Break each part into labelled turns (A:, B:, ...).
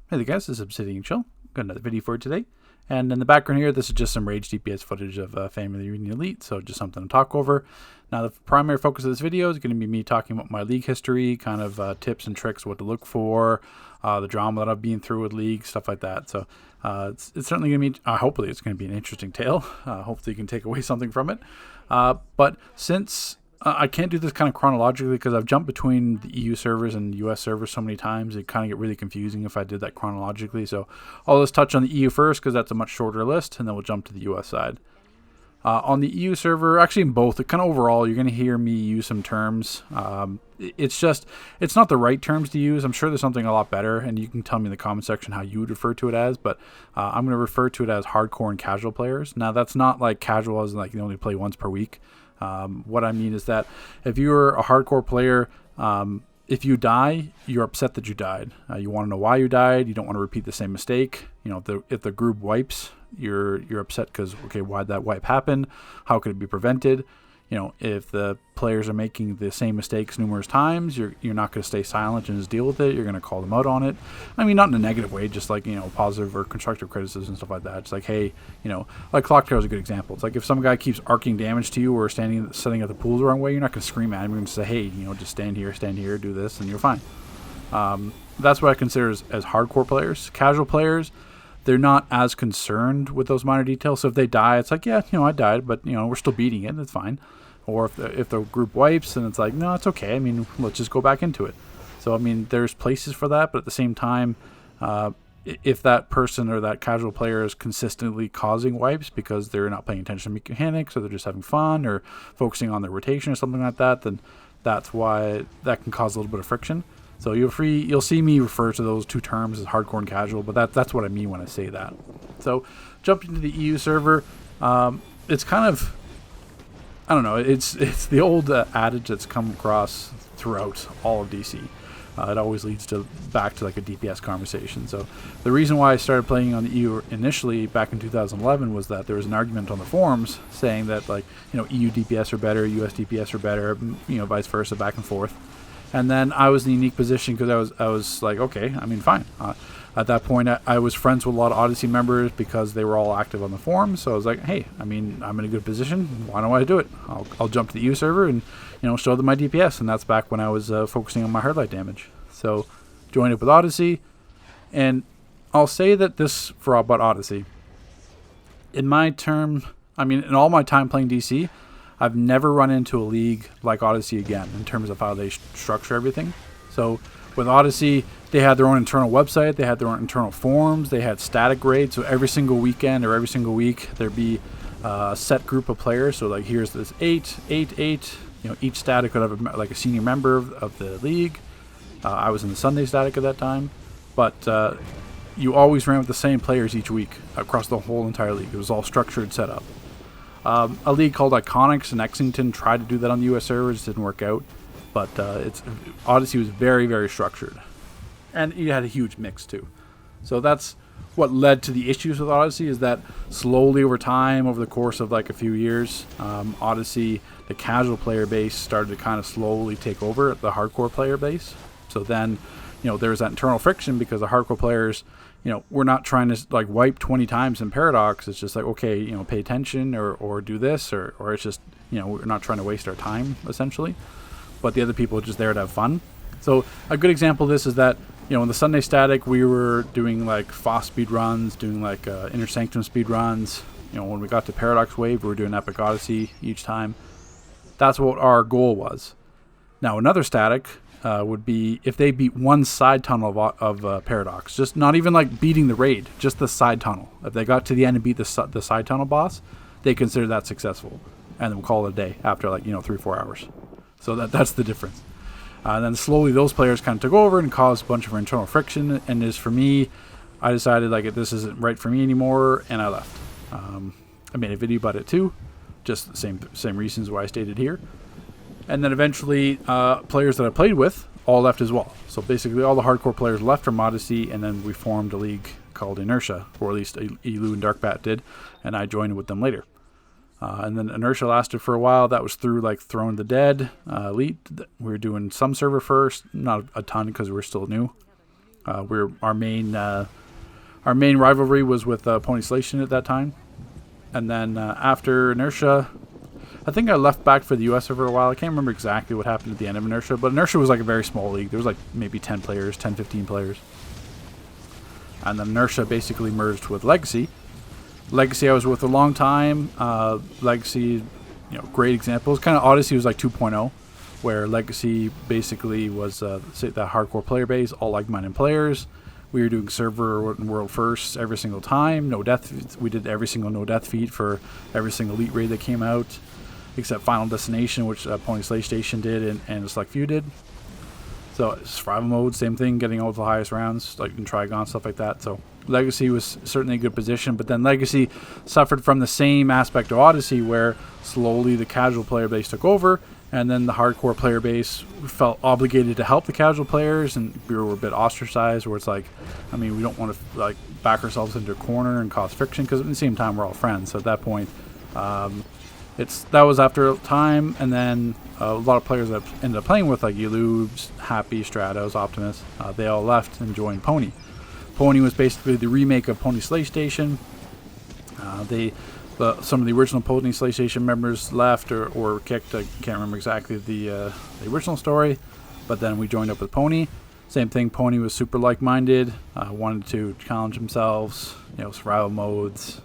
A: Hey there guys, this is Obsidian Chill. Got another video for you today. And in the background here, this is just some Rage DPS footage of Family Reunion Elite, so just something to talk over. Now the primary focus of this video is going to be me talking about my League history, kind of tips and tricks, what to look for, the drama that I've been through with League, stuff like that. So it's certainly going to be, hopefully it's going to be an interesting tale. Hopefully you can take away something from it. But since I can't do this kind of chronologically because I've jumped between the EU servers and US servers so many times. It kind of get really confusing if I did that chronologically. So I'll just touch on the EU first because that's a much shorter list, and then we'll jump to the US side. On the EU server, actually in both, kind of overall, you're going to hear me use some terms. It's not the right terms to use. I'm sure there's something a lot better, and you can tell me in the comment section how you would refer to it as, but I'm going to refer to it as hardcore and casual players. Now, that's not like casual as like you only play once per week. What I mean is that if you're a hardcore player, if you die, you're upset that you died. You want to know why you died. You don't want to repeat the same mistake. You know, if the group wipes, you're upset because, okay, why'd that wipe happen? How could it be prevented? You know, if the players are making the same mistakes numerous times, you're not going to stay silent and just deal with it. You're going to call them out on it. I mean, not in a negative way, just like, you know, positive or constructive criticism and stuff like that. It's like, hey, you know, like Clock Tower is a good example. It's like if some guy keeps arcing damage to you or setting up the pool the wrong way, you're not going to scream at him. You're going to say, hey, you know, just stand here, do this, and you're fine. That's what I consider as hardcore players. Casual players, they're not as concerned with those minor details. So if they die, it's like, yeah, you know, I died, but, you know, we're still beating it. It's fine. Or if the group wipes, then it's like, no, it's okay. I mean, let's just go back into it. So, I mean, there's places for that. But at the same time, if that person or that casual player is consistently causing wipes because they're not paying attention to mechanics or they're just having fun or focusing on their rotation or something like that, then that's why that can cause a little bit of friction. So you'll see me refer to those two terms as hardcore and casual, but that's what I mean when I say that. So jumping to the EU server, it's kind of, I don't know, it's the old adage that's come across throughout all of DC. It always leads back to like a DPS conversation. So the reason why I started playing on the EU initially back in 2011 was that there was an argument on the forums saying that, like, you know, EU DPS are better, US DPS are better, you know, vice versa, back and forth. And then I was in a unique position because I was like, okay, I mean, fine. At that point, I was friends with a lot of Odyssey members because they were all active on the forum. So I was like, hey, I mean, I'm in a good position. Why don't I do it? I'll jump to the EU server and, you know, show them my DPS. And that's back when I was focusing on my hard light damage. So joined up with Odyssey. And I'll say that this for about Odyssey. In my term, I mean, in all my time playing DC, I've never run into a league like Odyssey again in terms of how they structure everything. So with Odyssey, they had their own internal website, they had their own internal forums, they had static grades. So every single weekend or every single week, there'd be a set group of players. So like here's this 8. You know, each static would have like a senior member of the league. I was in the Sunday static at that time, but you always ran with the same players each week across the whole entire league. It was all structured, set up. A league called Iconics in Exington tried to do that on the US servers, didn't work out, but Odyssey was very, very structured, and you had a huge mix too. So that's what led to the issues with Odyssey, is that slowly over time, over the course of like a few years, Odyssey, the casual player base started to kind of slowly take over the hardcore player base. So then, you know, there was that internal friction because the hardcore players, you know, we're not trying to like wipe 20 times in Paradox. It's just like, okay, you know, pay attention or do this, or it's just, you know, we're not trying to waste our time essentially. But the other people are just there to have fun. So a good example of this is that, you know, in the Sunday static, we were doing like FOSS speed runs, doing like Inner Sanctum speed runs. You know, when we got to Paradox Wave, we were doing Epic Odyssey each time. That's what our goal was. Now, another static would be if they beat one side tunnel of Paradox, just not even like beating the raid, just the side tunnel. If they got to the end and beat the side tunnel boss, they consider that successful, and then we'll call it a day after, like, you know, 3-4 hours. So that's the difference. And then slowly those players kind of took over and caused a bunch of internal friction. And as for me, I decided like this isn't right for me anymore, and I left. I made a video about it too, just the same reasons why I stated here. And then eventually, players that I played with all left as well. So basically, all the hardcore players left from Odyssey, and then we formed a league called Inertia, or at least Elu and Darkbat did, and I joined with them later. And then Inertia lasted for a while. That was through like Throne of the Dead, Elite. We were doing some server first, not a ton because we were still new. Our main rivalry was with Pwny Station at that time, and then after Inertia, I think I left back for the US for a while. I can't remember exactly what happened at the end of Inertia, but Inertia was like a very small league. There was like maybe 10 players, 10, 15 players. And then Inertia basically merged with Legacy. Legacy I was with a long time. Legacy, great examples. Kind of Odyssey was like 2.0, where Legacy basically was that hardcore player base, all like-minded players. We were doing server and world first every single time. No death. We did every single no death feat for every single elite raid that came out, except Final Destination, which Pwny Station did and the Select Few did. So survival mode, same thing, getting all the highest rounds, like in Trigon, stuff like that. So Legacy was certainly a good position, but then Legacy suffered from the same aspect of Odyssey, where slowly the casual player base took over, and then the hardcore player base felt obligated to help the casual players, and we were a bit ostracized, where it's like, we don't want to like back ourselves into a corner and cause friction, because at the same time we're all friends. So at that point, that was after time, and then a lot of players that ended up playing with, like Yulubes, Happy, Stratos, Optimus, they all left and joined Pwny. Pwny was basically the remake of Pwny Station. Some of the original Pwny Station members left or kicked. I can't remember exactly the original story, but then we joined up with Pwny. Same thing. Pwny was super like-minded, wanted to challenge themselves, survival modes.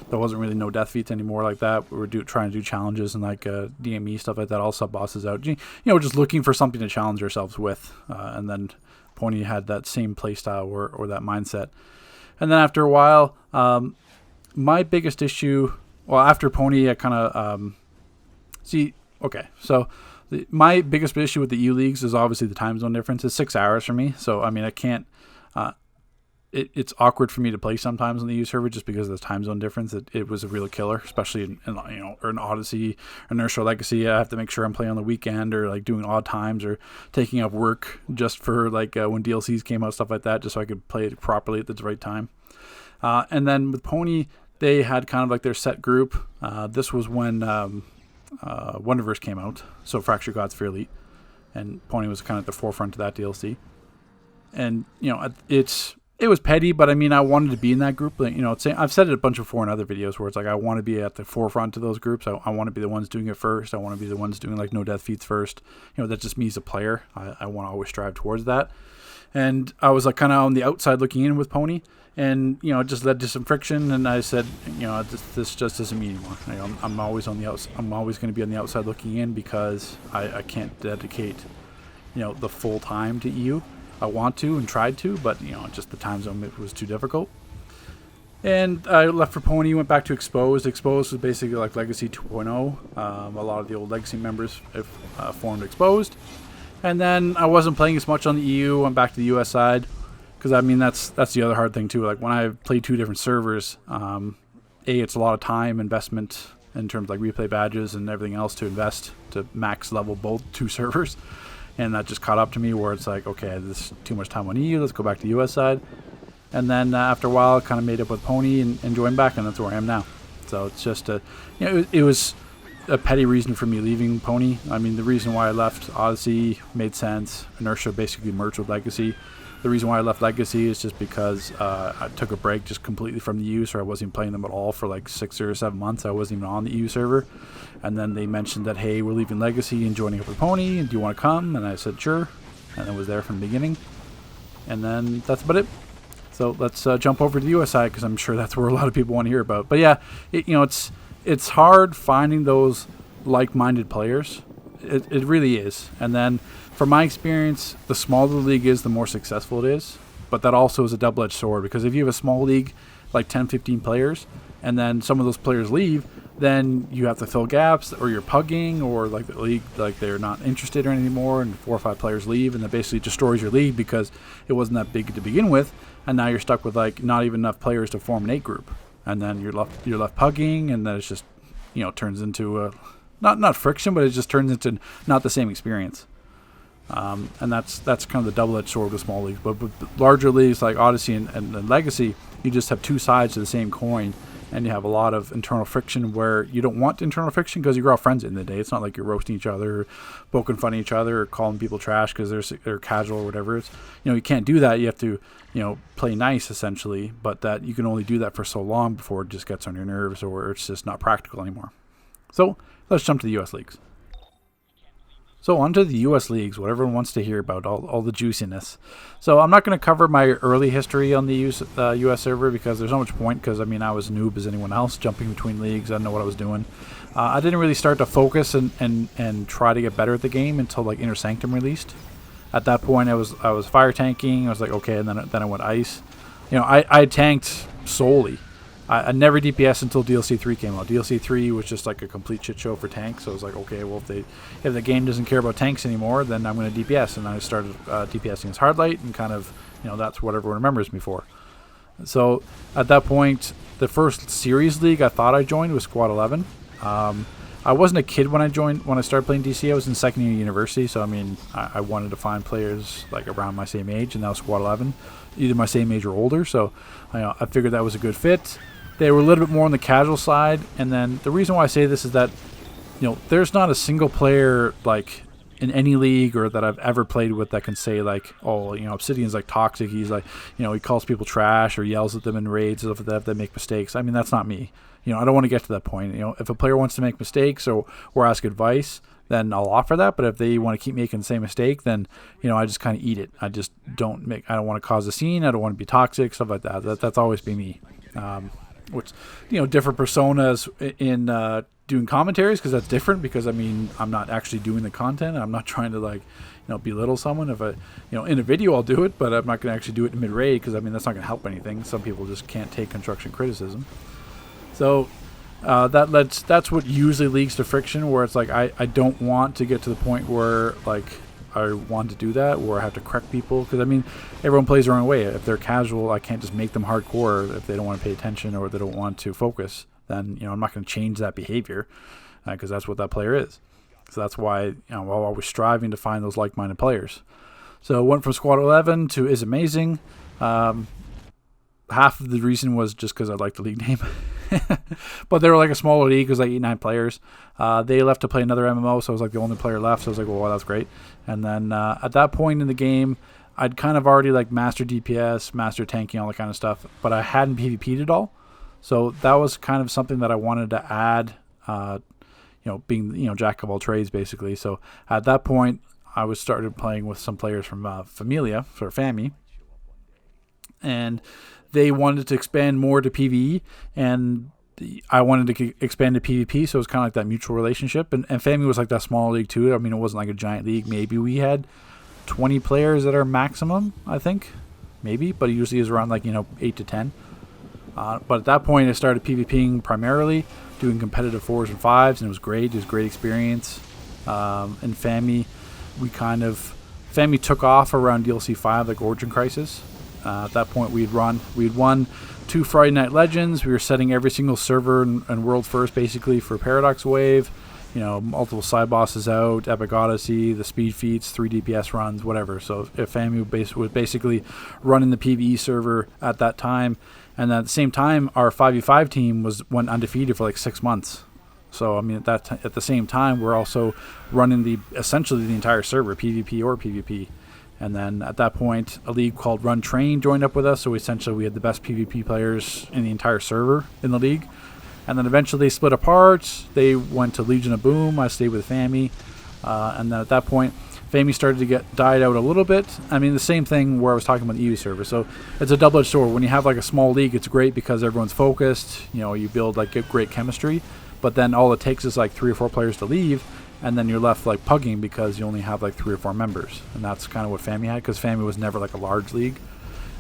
A: There wasn't really no death feats anymore like that. We were trying to do challenges and like DME stuff like that. All sub bosses out. Just looking for something to challenge ourselves with. And then Pwny had that same playstyle or that mindset. And then after a while, my biggest issue, after Pwny, I kind of my biggest issue with the EU leagues is obviously the time zone difference. It's 6 hours for me, so I can't. It's awkward for me to play sometimes on the EU server just because of the time zone difference. It was a real killer, especially in Odyssey, Inertia, Legacy. I have to make sure I'm playing on the weekend or like doing odd times or taking up work just for like when DLCs came out, stuff like that, just so I could play it properly at the right time. And then with Pwny, they had kind of like their set group. This was when Wonderverse came out, so Fractured Gods for Elite, and Pwny was kind of at the forefront of that DLC. And it was petty, but I wanted to be in that group. I've said it a bunch before in other videos where it's like I want to be at the forefront of those groups. I want to be the ones doing it first. I want to be the ones doing like no death feats first. That's just me as a player. I want to always strive towards that. And I was like kind of on the outside looking in with Pwny, and it just led to some friction. And I said, this just isn't me anymore. I'm always on the outside. I'm always going to be on the outside looking in because I can't dedicate the full time to EU. I want to and tried to, but just the time zone was too difficult. And I left for Pwny, went back to Exposed. Exposed was basically like Legacy 2.0. A lot of the old Legacy members formed Exposed. And then I wasn't playing as much on the EU. Went back to the US side because that's the other hard thing too. Like when I play two different servers, it's a lot of time investment in terms of like replay badges and everything else to invest to max level both two servers. And that just caught up to me where it's like, okay, this is too much time on EU. Let's go back to the US side. And then after a while, I kind of made up with Pwny and joined back, and that's where I am now. So it's just it was a petty reason for me leaving Pwny. The reason why I left Odyssey made sense. Inertia basically merged with Legacy. The reason why I left Legacy is just because I took a break just completely from the EU, so I wasn't playing them at all for like 6 or 7 months. I wasn't even on the EU server. And then they mentioned that, hey, we're leaving Legacy and joining up with Pwny. Do you want to come? And I said, sure. And I was there from the beginning. And then that's about it. So let's jump over to the US side because I'm sure that's where a lot of people want to hear about. But yeah, it's hard finding those like-minded players. It really is. And then from my experience, the smaller the league is, the more successful it is. But that also is a double-edged sword because if you have a small league, like 10, 15 players, and then some of those players leave, then you have to fill gaps, or you're pugging, or like the league, like they're not interested in anymore, and 4 or 5 players leave, and that basically destroys your league because it wasn't that big to begin with, and now you're stuck with like not even enough players to form an 8 group, and then you're left pugging, and then it's just turns into not friction, but it just turns into not the same experience. And that's kind of the double-edged sword with small leagues. But with larger leagues like Odyssey and Legacy, you just have two sides to the same coin. and you have a lot of internal friction where you don't want internal friction because you're all friends in the day. It's not like you're roasting each other, or poking fun at each other, or calling people trash because they're casual or whatever. It's, you can't do that. You have to, play nice essentially, but that you can only do that for so long before it just gets on your nerves or it's just not practical anymore. So let's jump to the US leagues. So on to the US leagues, what everyone wants to hear about, all the juiciness. So I'm not going to cover my early history on the US server because there's not much point, because I was a noob as anyone else, jumping between leagues. I didn't know what I was doing. I didn't really start to focus and try to get better at the game until like Inner Sanctum released. At that point I was fire tanking. I was like, okay, and then I went ice. I tanked solely. I never DPS until DLC 3 came out. DLC 3 was just like a complete shit show for tanks. So I was like, okay, well, if the game doesn't care about tanks anymore, then I'm going to DPS. And I started DPSing as Hardlight, and kind of, that's what everyone remembers me for. So at that point, the first series league I thought I joined was Squad 11. I wasn't a kid when I started playing DC. I was in second year university, so I wanted to find players like around my same age, and that was Squad 11, either my same age or older. So I figured that was a good fit. They were a little bit more on the casual side, and then the reason why I say this is that there's not a single player like in any league or that I've ever played with that can say like, oh, Obsidian's like toxic. He's like, he calls people trash or yells at them in raids if they make mistakes. That's not me. I don't want to get to that point. If a player wants to make mistakes or ask advice, then I'll offer that. But if they want to keep making the same mistake, then I just kind of eat it. I just don't want to cause a scene. I don't want to be toxic, stuff like that. That's always been me. Which different personas in doing commentaries, because that's different, because I'm not actually doing the content. I'm not trying to belittle someone. If in a video I'll do it, but I'm not going to actually do it in mid-raid, because that's not going to help anything. Some people just can't take construction criticism. So that's what usually leads to friction, where it's like I don't want to get to the point where like I want to do that, or I have to correct people, because everyone plays their own way. If they're casual, I can't just make them hardcore. If they don't want to pay attention or they don't want to focus, then I'm not going to change that behavior, because that's what that player is. So that's why I'm always striving to find those like-minded players. So I went from Squad 11 to Is Amazing. Half of the reason was just because I liked the league name. But they were like a smaller league. It was like 8-9 players. They left to play another MMO, so I was like the only player left. So I was like, well, that's great. And then at that point in the game, I'd kind of already like mastered DPS, mastered tanking, all that kind of stuff, but I hadn't PvP'd at all. So that was kind of something that I wanted to add, being jack of all trades basically. So at that point, I was started playing with some players from Family, and they wanted to expand more to PvE, and I wanted to expand to PvP, so it was kind of like that mutual relationship. And Family was like that small league too. It wasn't like a giant league. Maybe we had 20 players at our maximum, I think. Maybe, but it usually is around like 8 to 10. But at that point, I started PvPing primarily, doing competitive 4s and 5s, and it was great. It was a great experience. And Family took off around DLC 5, like Origin Crisis. At that point, we'd won 2 Friday Night Legends. We were setting every single server and world first, basically, for Paradox Wave. Multiple side bosses out, Epic Odyssey, the speed feats, 3 DPS runs, whatever. So Family was basically running the PvE server at that time. And at the same time, our 5v5 team went undefeated for like 6 months. So at the same time, we're also running essentially the entire server, PvP or PvP. And then at that point, a league called Run Train joined up with us. So essentially, we had the best PvP players in the entire server in the league. And then eventually they split apart. They went to Legion of Boom. I stayed with Family. And then at that point, Family started to died out a little bit. The same thing where I was talking about the EU server. So it's a double-edged sword. When you have like a small league, it's great because everyone's focused. You build like great chemistry. But then all it takes is like 3 or 4 players to leave, and then you're left like pugging because you only have like 3 or 4 members. And that's kind of what Family had, because Family was never like a large league.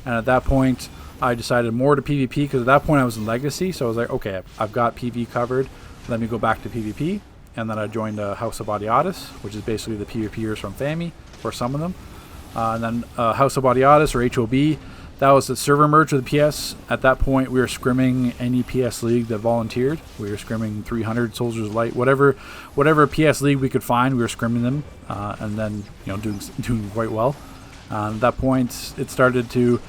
A: And at that point, I decided more to PvP, because at that point I was in Legacy. So I was like, okay, I've got PvE covered. Let me go back to PvP. And then I joined House of Batiatus, which is basically the PvPers from Family, or some of them. And then House of Batiatus, or HOB, that was the server merge with the PS. At that point, we were scrimming any PS league that volunteered. We were scrimming 300, Soldiers of Light, whatever PS league we could find, we were scrimming them, and then doing quite well. At that point, it started to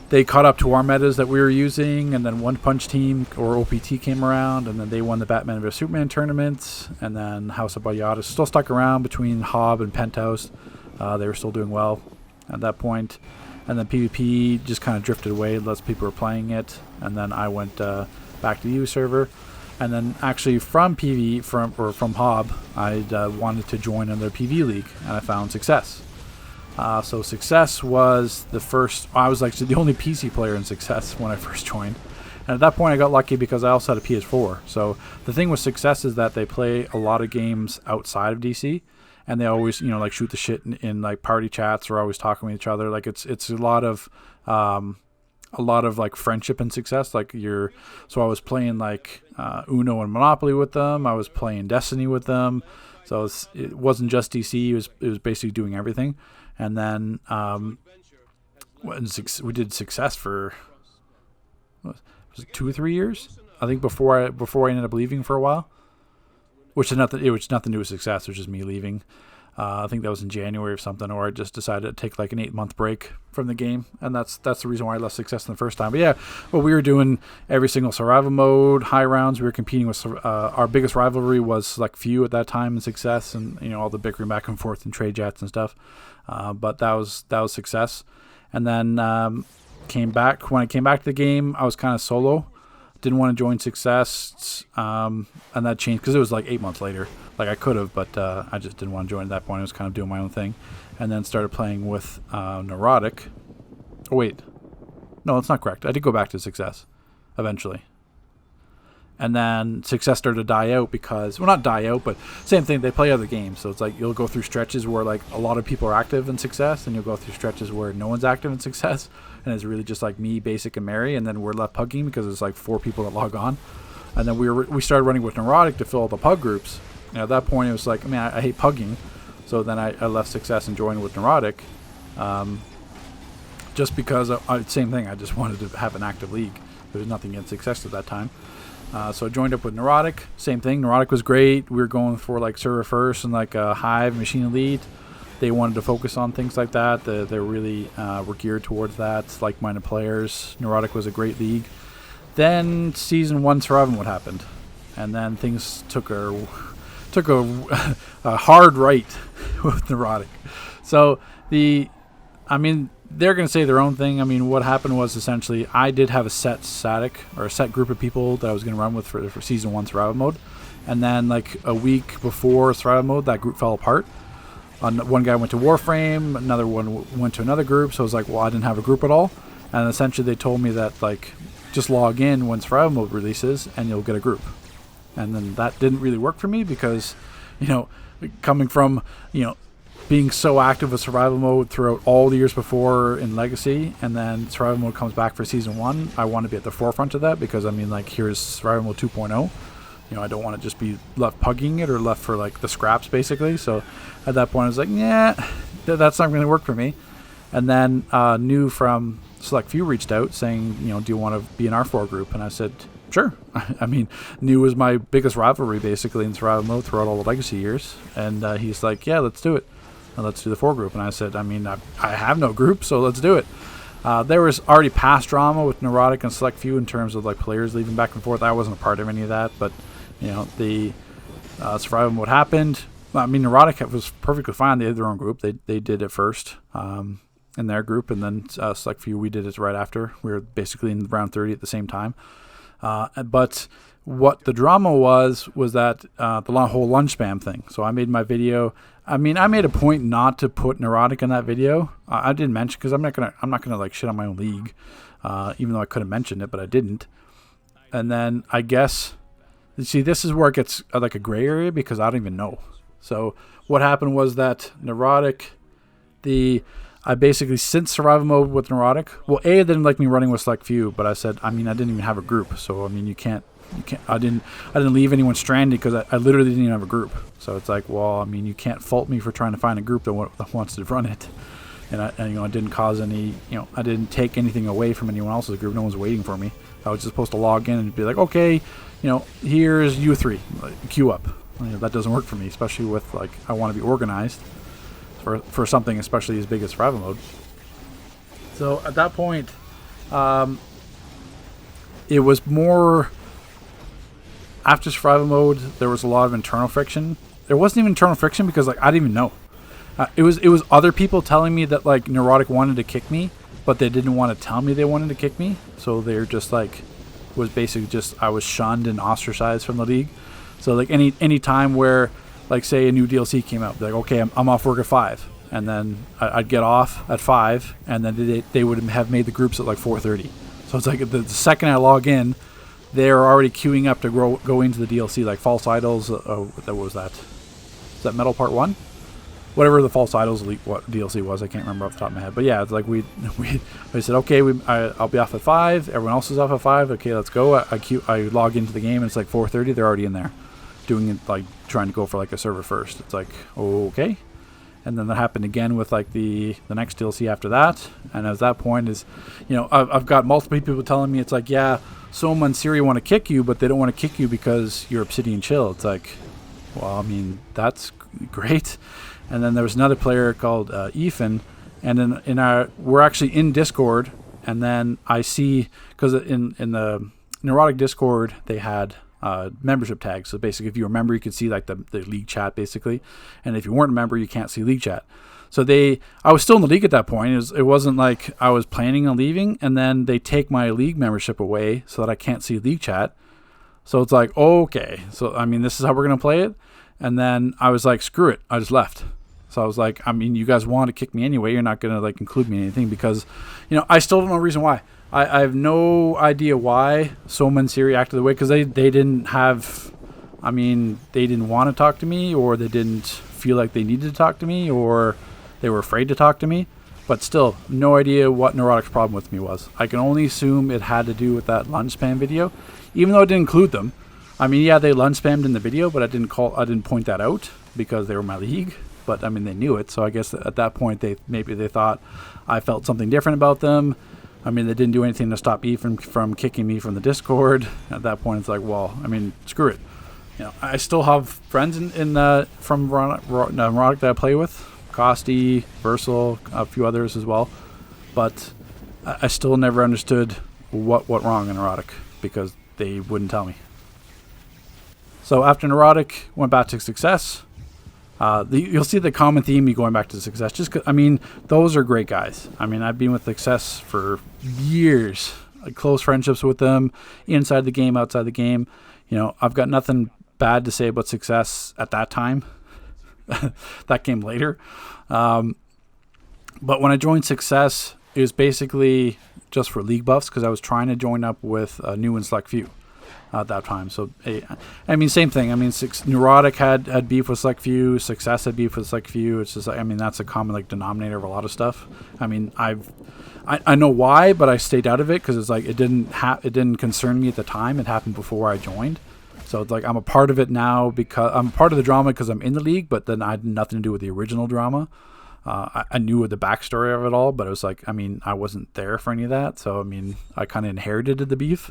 A: they caught up to our metas that we were using, and then One Punch Team or OPT came around, and then they won the Batman vs Superman tournament, and then House of Batiatus still stuck around between Hob and Penthouse. They were still doing well at that point, and then PvP just kind of drifted away. Less people were playing it, and then I went back to the EU server, and then actually from from Hob, I wanted to join another PV league, and I found Success. So Success was the first. I was actually the only PC player in Success when I first joined, and at that point I got lucky because I also had a PS4. So the thing with Success is that they play a lot of games outside of DC, and they always, you know, like shoot the shit in like party chats or always talking with each other. Like it's a lot of like friendship and Success. Like so I was playing like Uno and Monopoly with them. I was playing Destiny with them. So it wasn't just DC. It was basically doing everything. And then we did Success for was it 2 or 3 years? I think before I ended up leaving for a while. Which is nothing. It was nothing to do with Success. It was just me leaving. I think that was in January or something, or I just decided to take like an 8-month break from the game, and that's the reason why I left Success in the first time. But yeah, well, we were doing every single survival mode, high rounds. We were competing with our biggest rivalry was Select Few at that time in Success, and you know, all the bickering back and forth and trade chats and stuff. But that was Success, and then came back. When I came back to the game, I was kind of solo. Didn't want to join Success, and that changed because it was like 8 months later. Like I could have, but I just didn't want to join at that point. I was kind of doing my own thing, and then started playing with Neutroic. Oh wait, no, that's not correct. I did go back to Success eventually, and then Success started to die out because, well, not die out, but same thing. They play other games, so it's like you'll go through stretches where like a lot of people are active in Success, and you'll go through stretches where no one's active in Success, and it's really just like me, Basic, and Mary, and then we're left pugging because there's like 4 people that log on, and then we started running with Neutroic to fill all the pug groups. And at that point, it was like, I hate pugging, so then I left Success and joined with Neutroic, just because same thing. I just wanted to have an active league. There was nothing in Success at that time. So I joined up with Neutroic. Same thing. Neutroic was great. We were going for like server first and like a Hive, Machine Elite. They wanted to focus on things like that. They really were geared towards that. Like-minded players. Neutroic was a great league. Then Season 1 Survival Mode happened, and then things took a hard right with Neutroic. So they're going to say their own thing. I mean, what happened was essentially I did have a set group of people that I was going to run with for Season 1 Survival Mode. And then like a week before Survival Mode, that group fell apart. One guy went to Warframe, another one went to another group. So I was like, well, I didn't have a group at all. And essentially they told me that like, just log in when Survival Mode releases and you'll get a group. And then that didn't really work for me because, you know, coming from, you know, being so active with Survival Mode throughout all the years before in Legacy, and then Survival Mode comes back for Season 1, I want to be at the forefront of that because, I mean, like, here's Survival Mode 2.0. You know, I don't want to just be left pugging it or left for, like, the scraps, basically. So at that point, I was like, yeah, that's not going to work for me. And then New from Select Few reached out saying, you know, do you want to be in our 4 group? And I said, sure. I mean, New was my biggest rivalry, basically, in Survival Mode throughout all the Legacy years. And he's like, yeah, let's do it. Let's do the 4 group. And I said, I mean, I have no group, so let's do it. There was already past drama with Neutroic and Select Few in terms of like players leaving back and forth. I wasn't a part of any of that, but you know, the Survival Mode happened. I mean, Neutroic was perfectly fine. They had their own group. They did it first in their group, and then Select Few, we did it right after. We were basically in round 30 at the same time. But what the drama was that the whole lunch spam thing. So I made my video. I mean, I made a point not to put Neutroic in that video. I didn't mention because I'm not gonna like shit on my own league, even though I could have mentioned it, but I didn't. And then I guess, see, this is where it gets like a gray area because I don't even know. So what happened was that Neutroic, I basically, since Survival Mode with Neutroic, well, they didn't like me running with Select Few, but I said, I mean, I didn't even have a group. So I mean, you can't. I didn't leave anyone stranded because I literally didn't even have a group. So it's like, well, I mean, you can't fault me for trying to find a group that wants to run it. And you know, I didn't cause any, you know, I didn't take anything away from anyone else's group. No one's waiting for me. I was just supposed to log in and be like, okay, you know, here's U3, like, queue up. You know, that doesn't work for me, especially with like, I want to be organized for something especially as big as Survival Mode. So at that point, It was more after survival mode. There was a lot of internal friction. There wasn't even internal friction because like I didn't even know. It was other people telling me that like Neutroic wanted to kick me, but they didn't want to tell me they wanted to kick me. So they're just like, was basically just, I was shunned and ostracized from the league. So like any time where like say a new DLC came out, like okay, I'm off work at 5, and then I'd get off at 5, and then they would have made the groups at like 4:30. So it's like the second I log in, they're already queuing up to go into the DLC, like False Idols. What was that? Is that Metal Part 1? Whatever the False Idols DLC was, I can't remember off the top of my head. But yeah, it's like we said, okay, I'll be off at 5. Everyone else is off at 5. Okay, let's go. I log into the game, and it's like 4:30. They're already in there, doing it, like trying to go for like a server first. It's like, okay. And then that happened again with like the next DLC after that. And at that point is, I've got multiple people telling me, it's like, yeah, Soma and Siri want to kick you, but they don't want to kick you because you're Obsidian Chill. It's like, well, I mean, that's great. And then there was another player called Ethan, and then we're actually in Discord, and then I see, because in the Neutroic Discord they had membership tags. So basically, if you were a member, you could see like the league chat basically, and if you weren't a member, you can't see league chat. So I was still in the league at that point. It wasn't like I was planning on leaving, and then they take my league membership away so that I can't see league chat. So it's like, okay, so I mean, this is how we're gonna play it. And then I was like, screw it, I just left. So I was like, I mean, you guys want to kick me anyway. You're not going to like include me in anything because, I still don't know the reason why. I have no idea why Soma and Siri acted the way, because they didn't have, they didn't want to talk to me, or they didn't feel like they needed to talk to me, or they were afraid to talk to me. But still, no idea what Neurotic's problem with me was. I can only assume it had to do with that lunge spam video, even though I didn't include them. I mean, yeah, they lunge spammed in the video, but I didn't point that out because they were my league. But I mean, they knew it, so I guess at that point maybe they thought I felt something different about them. I mean, they didn't do anything to stop Ethan from kicking me from the Discord. At that point, it's like, well, I mean, screw it. I still have friends from Neutroic that I play with, Costi, Versal, a few others as well. But I still never understood what went wrong in Neutroic because they wouldn't tell me. So after Neutroic went back to Success. You'll see the common theme me going back to Success. Just 'cause, those are great guys. I've been with Success for years, close friendships with them, inside the game, outside the game. I've got nothing bad to say about Success at that time. That came later. But when I joined Success, it was basically just for league buffs because I was trying to join up with a new and select few. At that time. So, same thing. Neutroic had beef with Select Few. Success had beef with Select Few. It's just, that's a common denominator of a lot of stuff. I know why, but I stayed out of it because it's like it didn't concern me at the time. It happened before I joined. So it's like I'm a part of it now because I'm part of the drama because I'm in the league, but then I had nothing to do with the original drama. I knew the backstory of it all, but it was like, I wasn't there for any of that. So, I kind of inherited the beef.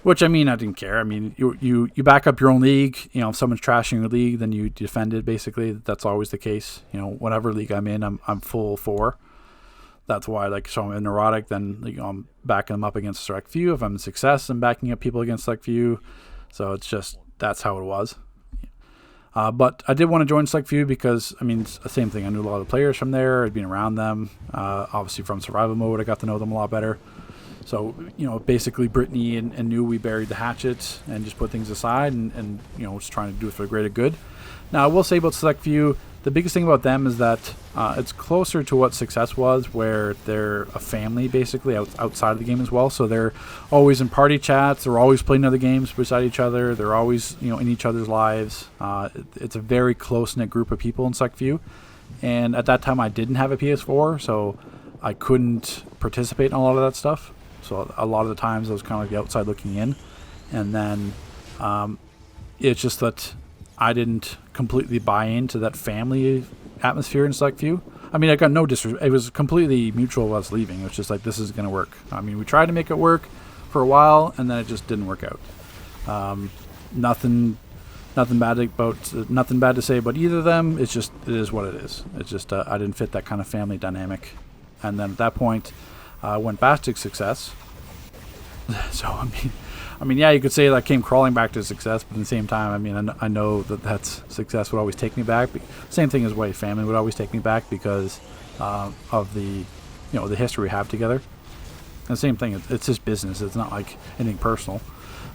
A: Which, I didn't care. You back up your own league. If someone's trashing your league, then you defend it, basically. That's always the case. Whatever league I'm in, I'm full for. That's why, so I'm in Neutroic, then I'm backing them up against Select Few. If I'm in Success, I'm backing up people against Select Few. So it's just, that's how it was. But I did want to join Select Few because, it's the same thing. I knew a lot of the players from there. I'd been around them. Obviously, from Survival Mode, I got to know them a lot better. So, basically Brittany and knew we buried the hatchet and just put things aside and just trying to do it for the greater good. Now, I will say about Select Few, the biggest thing about them is that it's closer to what Success was, where they're a family, basically, outside of the game as well. So they're always in party chats. They're always playing other games beside each other. They're always, in each other's lives. It's a very close-knit group of people in Select Few. And at that time, I didn't have a PS4, so I couldn't participate in a lot of that stuff. So a lot of the times I was kind of like the outside looking in. And then it's just that I didn't completely buy into that family atmosphere in Select Few. I got no disrespect. It was completely mutual of us leaving. It was just like, this is going to work. We tried to make it work for a while, and then it just didn't work out. Nothing bad to say about either of them. It's just, it is what it is. It's just I didn't fit that kind of family dynamic. And then at that point, went back to success. So I mean, yeah, you could say that I came crawling back to success, but at the same time, I mean, I know that's success would always take me back. Same thing as why family would always take me back because of the the history we have together. And same thing, it's just business. It's not like anything personal.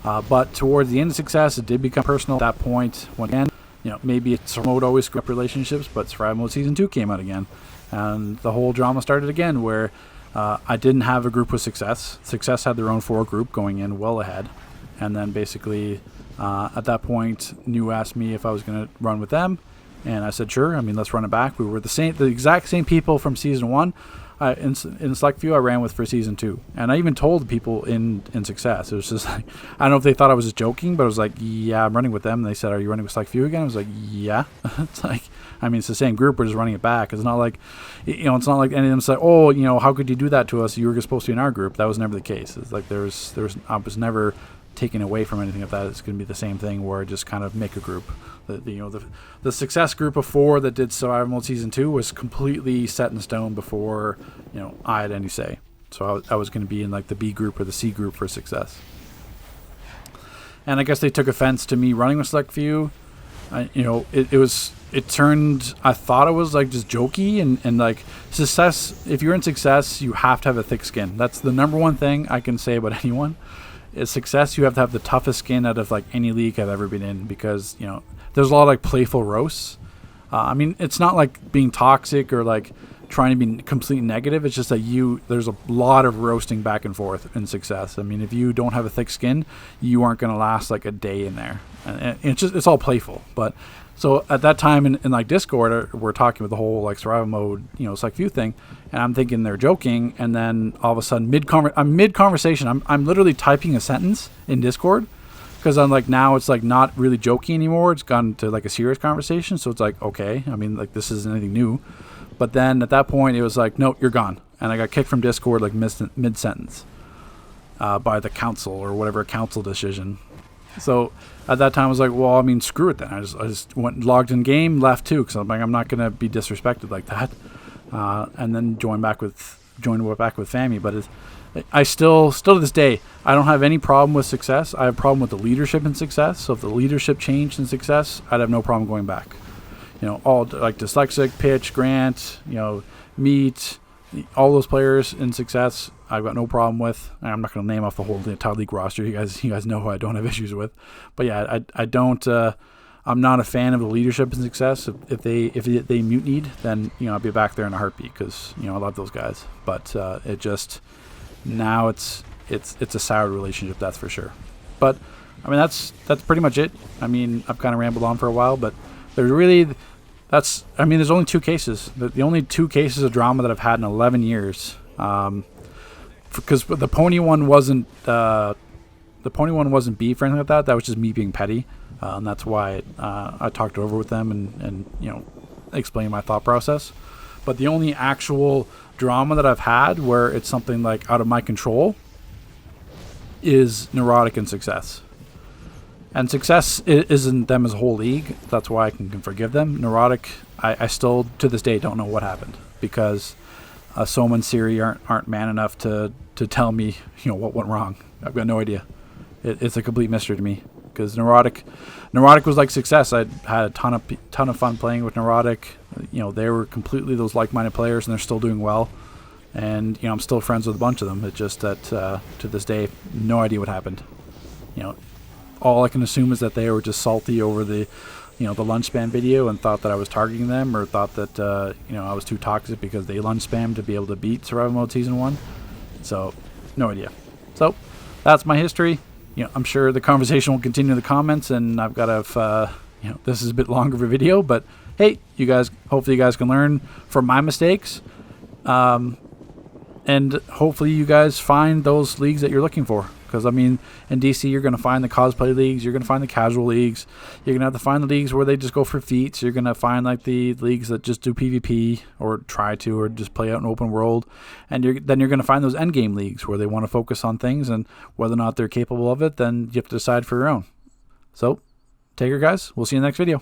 A: But towards the end of success, it did become personal. At that point, when again, maybe survival mode always screw up relationships, but survival mode season 2 came out again, and the whole drama started again where I didn't have a group with success. Success had their own 4 group going in well ahead, and then basically at that point, New asked me if I was going to run with them, and I said sure. I mean, let's run it back. We were the exact same people from season 1. In select few I ran with for season 2, and I even told the people in success. It was just like, I don't know if they thought I was just joking, but I was like, yeah, I'm running with them. And they said, are you running with select few again? I was like, yeah. It's like, I mean, it's the same group, we're just running it back. It's not like it's not like any of them said, oh, how could you do that to us, you were supposed to be in our group. That was never the case. It's like I was never taken away from anything of that. It's going to be the same thing where I just kind of make a group. The success group of 4 that did survival mode season 2 was completely set in stone before I had any say. So I was going to be in like the B group or the C group for success. And I guess they took offense to me running with select few. It turned, I thought it was like just jokey and like success. If you're in success, you have to have a thick skin. That's the number one thing I can say about anyone. Is success, you have to have the toughest skin out of like any league I've ever been in, because there's a lot of like playful roasts. I mean, it's not like being toxic or like trying to be completely negative. It's just that there's a lot of roasting back and forth in success. I mean, if you don't have a thick skin, you aren't going to last like a day in there, and it's all playful. But so at that time in like Discord, we're talking with the whole like survival mode, select few thing, and I'm thinking they're joking, and then all of a sudden mid conversation, I'm literally typing a sentence in Discord, because I'm like, now it's like not really joking anymore. It's gone to like a serious conversation. So it's like, okay, I mean, like this isn't anything new. But then at that point, it was like, no, you're gone, and I got kicked from Discord like mid sentence by the council or whatever council decision. So at that time, I was like, well, I mean, screw it then. I just went logged in game, left too, because I'm like, I'm not going to be disrespected like that. And then joined back with Fammy. But I still to this day, I don't have any problem with success. I have a problem with the leadership in success. So if the leadership changed in success, I'd have no problem going back. All like Dyslexic, Pitch, Grant, Meat, all those players in success, I've got no problem with. I'm not going to name off the whole entire league roster. You guys know who I don't have issues with. But yeah, I don't. I'm not a fan of the leadership in success. If they mutinied, then I'll be back there in a heartbeat, because I love those guys. But it just now it's a sour relationship, that's for sure. But I mean that's pretty much it. I mean, I've kind of rambled on for a while, but there's only 2 cases. The only 2 cases of drama that I've had in 11 years. Because the Pwny one wasn't beef or anything like that. That was just me being petty, and that's why I talked over with them and explained my thought process. But the only actual drama that I've had where it's something like out of my control is Neutroic and Success. And Success isn't them as a whole league. That's why I can forgive them. Neutroic, I still to this day don't know what happened, because Soma and Siri aren't man enough to tell me what went wrong. I've got no idea. It's a complete mystery to me, because Neutroic was like Success. I had a ton of fun playing with Neutroic. They were completely those like-minded players, and they're still doing well. And I'm still friends with a bunch of them. It's just that to this day, no idea what happened. All I can assume is that they were just salty over the lunch spam video and thought that I was targeting them, or thought that I was too toxic because they lunch spammed to be able to beat survival mode season 1. So no idea. So that's my history. I'm sure the conversation will continue in the comments, and I've got to this is a bit longer of a video, but hey, hopefully you guys can learn from my mistakes, and hopefully you guys find those leagues that you're looking for. Because, I mean, in DC, you're going to find the cosplay leagues. You're going to find the casual leagues. You're going to have to find the leagues where they just go for feats. You're going to find, like, the leagues that just do PvP or try to, or just play out in open world. And then you're going to find those endgame leagues where they want to focus on things, and whether or not they're capable of it, then you have to decide for your own. So, take care, guys. We'll see you in the next video.